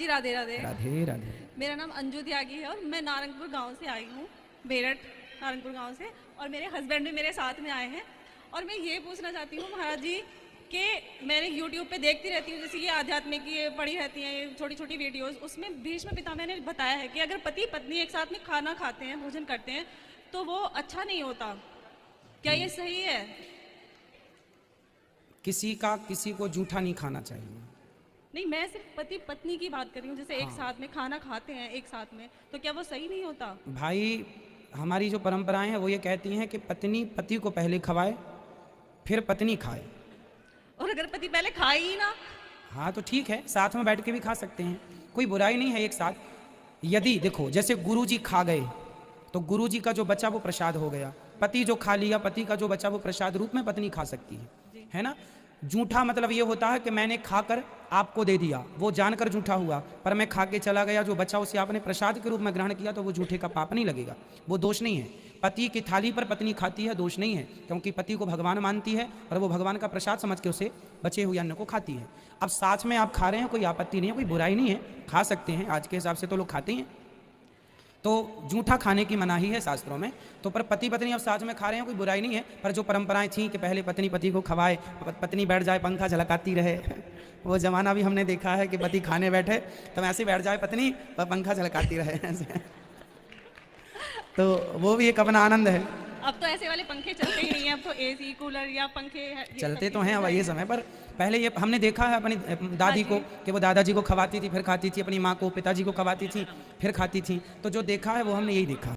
जी राधे राधे। राधे राधे। मेरा नाम अंजू त्यागी है और मैं नारंगपुर गांव से आई हूँ, बेरठ नारंगपुर गांव से। और मेरे हस्बैंड भी मेरे साथ में आए हैं। और मैं ये पूछना चाहती हूँ महाराज जी कि मैंने यूट्यूब पे देखती रहती हूँ, जैसे ये आध्यात्मिक ये पड़ी रहती हैं ये छोटी छोटी वीडियोस, उसमें भीष्म पितामह ने बताया है कि अगर पति पत्नी एक साथ में खाना खाते हैं, भोजन करते हैं, तो वो अच्छा नहीं होता। क्या ये सही है? किसी को जूठा नहीं खाना चाहिए। नहीं, मैं सिर्फ पति पत्नी की बात कर रही हूँ, जैसे एक हाँ। साथ में खाना खाते हैं एक साथ में, तो क्या वो सही नहीं होता? भाई, हमारी जो परंपराएं हैं वो ये कहती हैं कि पत्नी पति को पहले खवाए, फिर पत्नी खाए। और अगर पति पहले खाए ही ना? हाँ तो ठीक है, साथ में बैठ के भी खा सकते हैं, कोई बुराई नहीं है एक साथ। यदि देखो, जैसे गुरु जी खा गए तो गुरु जी का जो बचा वो प्रसाद हो गया, पति जो खा लिया, पति का जो बचा वो प्रसाद रूप में पत्नी खा सकती है ना। जूठा मतलब ये होता है कि मैंने खाकर आपको दे दिया, वो जानकर जूठा हुआ, पर मैं खा के चला गया, जो बचा उसे आपने प्रसाद के रूप में ग्रहण किया, तो वो जूठे का पाप नहीं लगेगा, वो दोष नहीं है। पति की थाली पर पत्नी खाती है, दोष नहीं है, क्योंकि पति को भगवान मानती है और वो भगवान का प्रसाद समझ के उसे बचे हुए अन्न को खाती है। अब साथ में आप खा रहे हैं, कोई आपत्ति नहीं है, कोई बुराई नहीं है, खा सकते हैं, आज के हिसाब से तो लोग खाते हैं। तो जूठा खाने की मनाही है शास्त्रों में। तो पर पति पत्नी अब साथ में खा रहे हैं, कोई बुराई नहीं है। पर जो परंपराएं थी कि पहले पत्नी पति को खवाए, पत्नी बैठ जाए पंखा झलकाती रहे, वो ज़माना भी हमने देखा है कि पति खाने बैठे तो ऐसे बैठ जाए पत्नी और पंखा झलकाती रहे ऐसे। तो वो भी एक अपना आनंद है। अब तो ऐसे वाले पंखे चलते ही नहीं है, अब तो एसी कूलर या पंखे चलते तो हैं अब ये समय पर। पहले ये हमने देखा है अपनी दादी को कि वो दादाजी को खवाती थी फिर खाती थी, अपनी माँ को पिताजी को खवाती थी फिर खाती थी। तो जो देखा है वो हमने यही देखा।